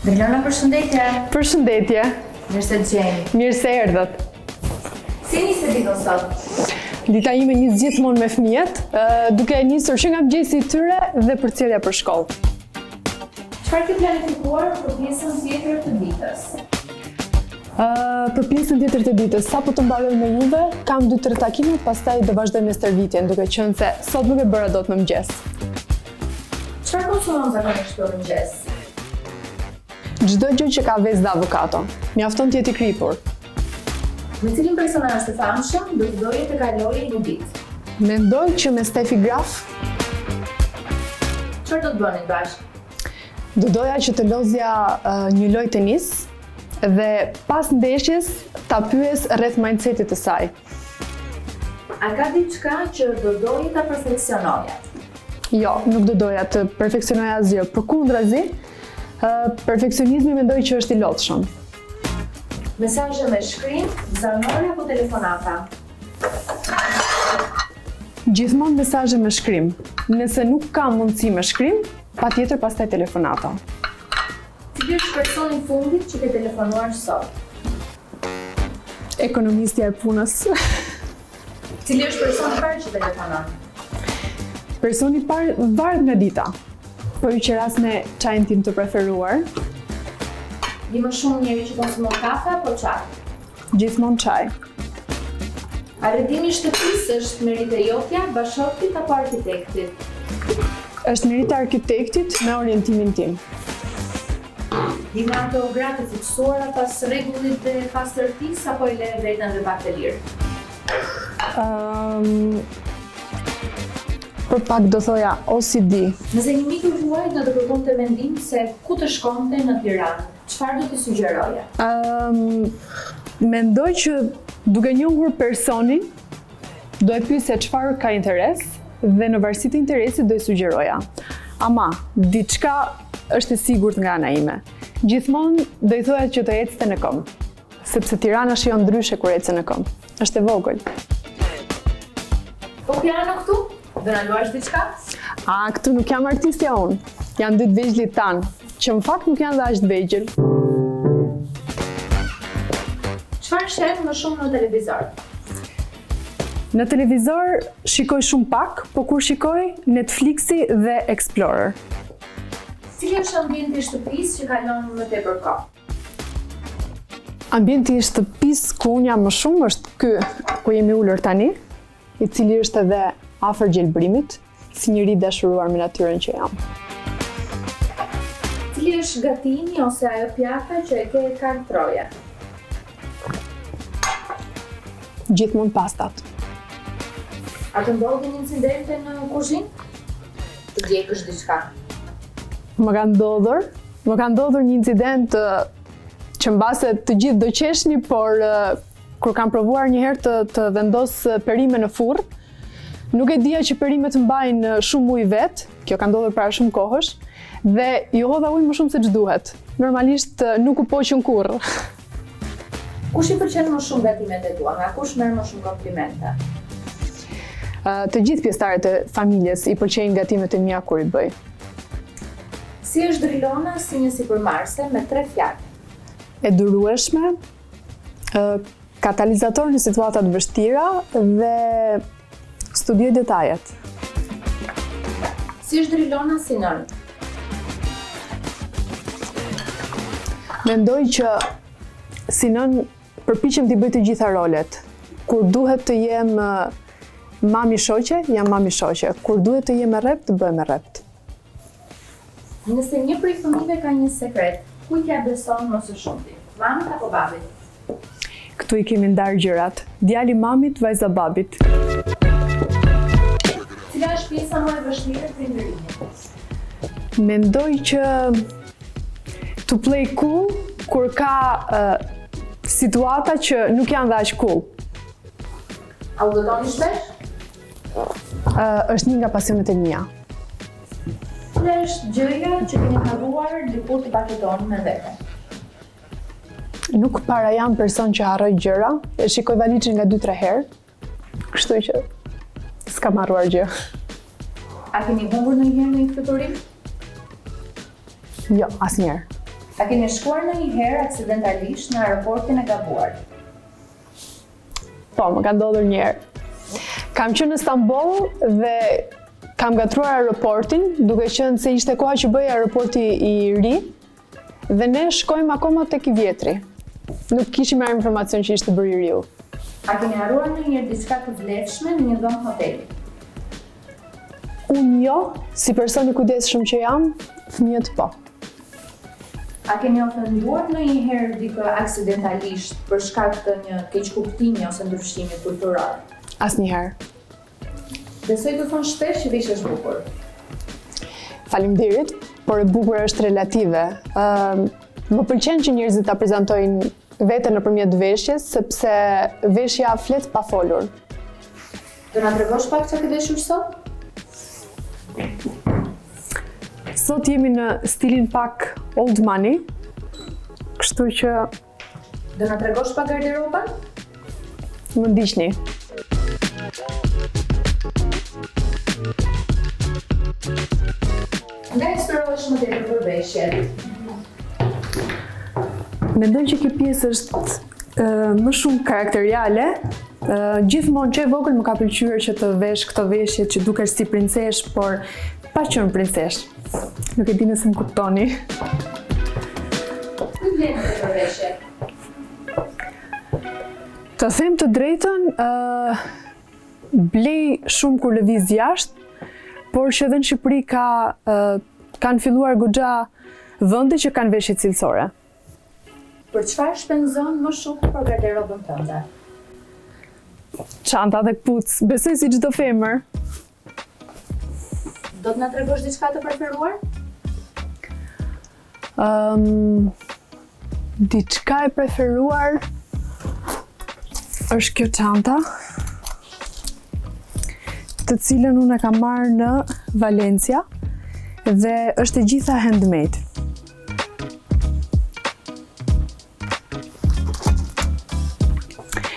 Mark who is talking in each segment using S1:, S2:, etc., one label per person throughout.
S1: Delona, përshëndetje.
S2: Përshëndetje.
S1: Mirë se të gjeni.
S2: Mirë se erdhët.
S1: Si nisi ditën sot?
S2: Dita ime nis gjithmonë me fëmijët, duke nisur që nga mëngjesi i tyre dhe përcjellja për shkollë.
S1: Çfarë ke planifikuar për pjesën tjetër të ditës?
S2: Për pjesën tjetër të ditës, sapo të mbaroj me juve, kam 2-3 takime, pastaj do vazhdoj me stërvitjen, duke qenë se sot nuk e bëra dot në mëngjes.
S1: Çfarë konsumon zakonisht për mëngjes?
S2: Çdo gjë që ka vezë dhe avokato, mjafton të jetë i kripur.
S1: Me cilin personazh të famshëm do të doje të kaloje një ditë?
S2: Mendoj që me Stefi Graf
S1: Çfarë do të bënit bashkë?
S2: do doja që të lozja një lojë tenis dhe pas ndeshjes ta pyes rreth mindsetit të saj.
S1: A ka diçka që do doje ta perfeksionoje?
S2: Jo, nuk do doja të perfeksionoja asgjë, përkundrazi, perfeksionizmi mendoj që është i lodhshëm.
S1: Mesazhe me shkrim, zanore apo telefonata?
S2: Gjithmonë mesazhe me shkrim. Nëse nuk kam mundësi me shkrim, patjetër pastaj telefonata.
S1: Cili është personi i fundit që ke telefonuar sot?
S2: Ekonomistja e punës.
S1: Cili është personi i parë që telefonon?
S2: Personi i parë varet nga dita. Po i qeras me çajin tim të preferuar,
S1: Di më shumë njeri që konsumon kafe apo çaj?
S2: gjithmonë çaj.
S1: Arretimi i shtëpisë është merit e jotja, bashortit apo arkitektit?
S2: Është merit e arkitektit me orientimin tim.
S1: Di nga ato gratë të fiksuara pas rregullit dhe pastërtisë apo i le veten dhe pak të lirë?
S2: Për pak do thoja OCD.
S1: Nëse një miku juaj do të kërkonte mendim se ku të shkonte në Tiranë, çfarë do t'i sugjeroje?
S2: Mendoj që duke njohur personin, do e pyesja çfarë ka interes dhe në varësi të interesit do i sugjeroja. Ama, diçka është e sigurt nga ana ime. Gjithmonë do i thoja që të ecte në këmbë, sepse Tirana shijon ndryshe kur ecën në këmbë. Është e vogël.
S1: Po piano këtu? Do na luash diçka?
S2: Këtu nuk jam artistja unë. Janë 2 të vegjëlit tanë, që në fakt nuk janë dhe aq të vegjël.
S1: Çfarë sheh më shumë në televizor?
S2: Në televizor shikoj shumë pak, po kur shikoj Netflixi dhe Explorer.
S1: Cili është ambienti i shtëpisë që kalon më tepër kohë?
S2: Ambienti i shtëpisë ku unë jam më shumë është ky ku jemi ulur tani, i cili është edhe afër gjelbrimit, si njëri dashuruar me natyrën që jam.
S1: Cili është gatimi ose ajo pjata që e ke karaktroje?
S2: Gjithmonë pastat.
S1: A të ndodhin incidente në kuzhinë? Të djegësh diçka?
S2: Më ka ndodhur një incident që mbase të gjithë do qeshni, por kur kam provuar një herë të vendos perime në furrë, nuk e dija që perimet mbajnë shumë ujë vet, kjo ka ndodhur para shumë kohësh, dhe ju hodha ujë më shumë se ç'duhet. Normalisht nuk u poqën kurrë.
S1: Kush i pëlqen më shumë gatimet e tua? Nga kush merr më shumë komplimente?
S2: Të gjithë pjesëtarët e familjes i pëlqejnë gatimet e mia kur i bëj.
S1: Si është Drilona si një sipërmarrëse me 3 fjalë?
S2: E durueshme, katalizator në situata të vështira dhe studioj detajet.
S1: Si është Drilona si nën?
S2: Mendoj që si nën përpiqem t'i bëj të gjitha rolet. Kur duhet të jem mami shoqe, jam mami shoqe. Kur duhet të jem e rrept, të bëhem e rrept.
S1: Nëse një prej fëmijëve ka një sekret, kujt ja beson më së shumti? Mamit apo babit?
S2: Këtu i kemi ndarë gjërat. Djali mamit, vajza babit.
S1: Cila është pjesa më e vështirë e prindërimit?
S2: Mendoj që to play cool kur ka situata që nuk janë dhe aq cool.
S1: A u dëtoni shpesh?
S2: Është një nga pasionet e mia.
S1: Cila është gjëja që keni harruar dikur të paketoni me vete?
S2: Nuk para jam person që harroj gjëra, e shikoj valixhin nga 2-3 herë, kështu që s'kam harruar gjë.
S1: A keni humbur ndonjëherë në një fluturim?
S2: Jo, asnjëherë.
S1: A keni shkuar ndonjëherë aksidentalisht në aeroportin e gabuar?
S2: Po, më ka ndodhur një herë. Kam qenë në Stamboll dhe kam gatruar aeroportin, duke qenë se ishte koha që bëhej aeroporti i ri dhe ne shkojmë akoma tek i vjetri. Nuk kishim marrë informacion që ishte bërë i riu.
S1: A keni harruar ndonjëherë diçka të vlefshme në një dhomë hoteli?
S2: Unë jo, si person i kujdesshëm që jam, fëmijët po.
S1: A keni ofenduar ndonjëherë dikë aksidentalisht për shkak të një keqkuptimi ose ndryshimi kulturor?
S2: Asnjëherë.
S1: Besoj të thonë shpesh që veshësh bukur.
S2: Faleminderit, por e bukur është relative. Më pëlqen që njerëzit ta prezantojnë veten nëpërmjet veshjes, sepse veshja flet pa folur.
S1: Do na tregosh pak çka ke veshur sot?
S2: Sot jemi në stilin pak old money, kështu që
S1: Do na tregosh pak garderobën?
S2: më ndiqni.
S1: Nga eksplorohesh më tepër për veshjet?
S2: Mendoj që kjo pjesë është më shumë karakteriale. Gjithmonë që e vogël më ka pëlqyer që të vesh këto veshje që dukesh si princesh, por pa qenë princesh. Nuk e di nëse më kuptoni.
S1: Ku vlen këto veshje?
S2: Të them të drejtën, blej shumë kur lëviz jashtë, por që edhe në Shqipëri kanë filluar goxha vende që kanë veshje cilësore.
S1: Për çfarë shpenzon më shumë për garderobën tënde?
S2: Çanta dhe kpucë, besoj si çdo femër.
S1: Do të na tregosh diçka të preferuar?
S2: Diçka e preferuar është kjo çanta, të cilën unë e kam marrë në Valencia dhe është e gjitha handmade.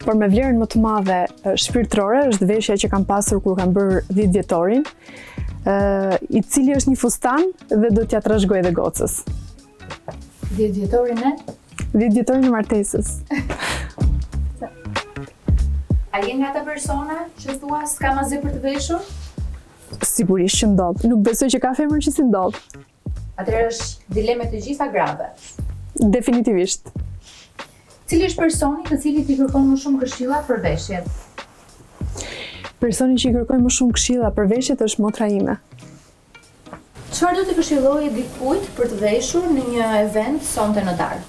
S2: Por me vlerën më të madhe shpirtërore është veshja që kam pasur kur kam bërë 10 vjetorin, i cili është një fustan dhe do t'ja trashëgoj edhe gocës.
S1: 10 vjetorin e?
S2: 10 vjetorin e martesës.
S1: A je nga ata persona që thua s'kam asgjë për të veshur?
S2: Sigurisht që ndodh. Nuk besoj që ka femër që si ndodh.
S1: Atëherë është dileme të gjitha grave.
S2: Definitivisht.
S1: Cili është personi të cilit i kërkon më shumë këshilla për veshjet?
S2: Personi që i kërkoj më shumë këshilla për veshjet është motra ime.
S1: Çfarë do të këshilloje dikujt për të veshur në një event sonte në darkë?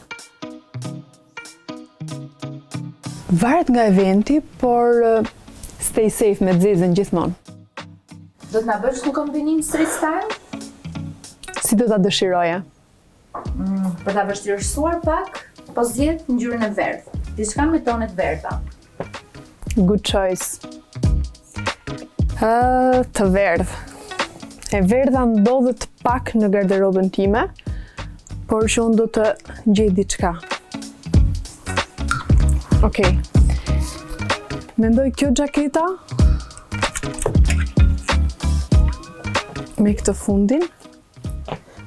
S2: Varet nga eventi, por stay safe me zezën gjithmonë.
S1: Do të na bësh një kombinim street style?
S2: Si do ta dëshiroje?
S1: Për ta vështirësuar pak, po zgjedh ngjyrën e verdhë. Diçka me tonet verdha.
S2: Good choice. Të verdhë. E verdha ndodhet pak në garderobën time, por që unë do të gjej diçka. Okej. Mendoj kjo xhaketa me këtë fundin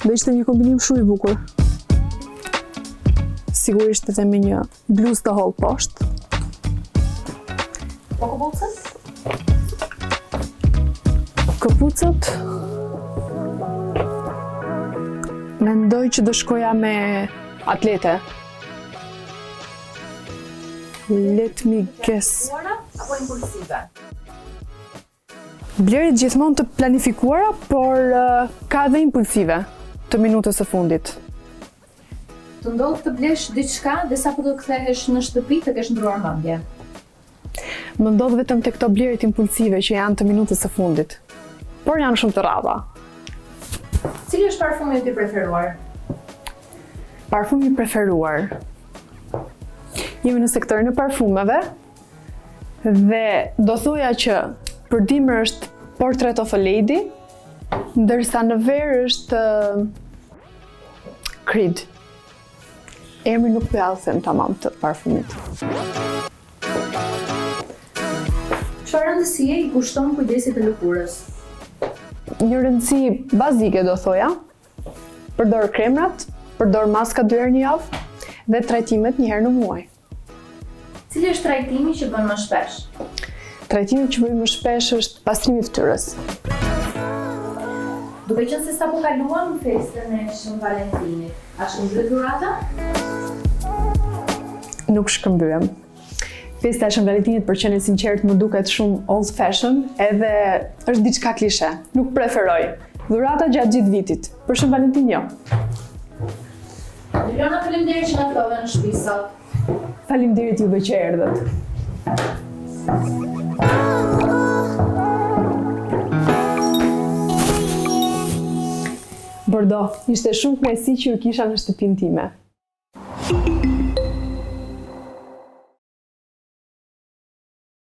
S2: do ishte një kombinim shumë i bukur. Sigurisht edhe me një bluzë të hollë poshtë.
S1: Po këpucët?
S2: Këpucët mendoj që do shkoja me atlete. Let me guess.
S1: Apo impulsive?
S2: Blerit gjithmonë të planifikuara, por ka dhe impulsive të minutës së fundit.
S1: Të ndodh të blesh diçka dhe sapo do të kthehesh në shtëpi të kesh ndruar mendje.
S2: Më ndodh vetëm te këto blerit impulsive që janë të minutës së fundit. Por janë shumë të rralla.
S1: Cili është parfumi yt i preferuar?
S2: Parfumi i preferuar. Jemi në sektorin e parfumeve dhe do thoja që përdimër është Portrait of a Lady, ndërsa në verë është Creed. Emri nuk po ja u them tamam të parfumit.
S1: Çfarë rëndësie i kushton kujdesit të lëkurës?
S2: një rëndësi bazike do thoja, përdor kremrat, përdor maska 2 herë në javë dhe trajtimet 1 herë në muaj.
S1: Cili është trajtimi që bën më shpesh?
S2: Trajtimi që bëjmë më shpesh është pastrimi i fytyrës.
S1: Duke qenë se sapo kaluam festën e Shën Valentinit, a shkëmbyer dhurata?
S2: Nuk shkëmbyem. Festa e Shën Valentinit, për qenë e sinqert, më duket shumë old fashion, edhe është diçka klishe. Nuk preferoj. Dhurata gjatë gjithë vitit. Për Shën Valentin jo.
S1: Liliana, faleminderit që na ftove në shtëpi sot.
S2: Faleminderit juve që erdhët. Bordeaux, ishte shumë kënaqësi që ju kisha në shtëpinë time.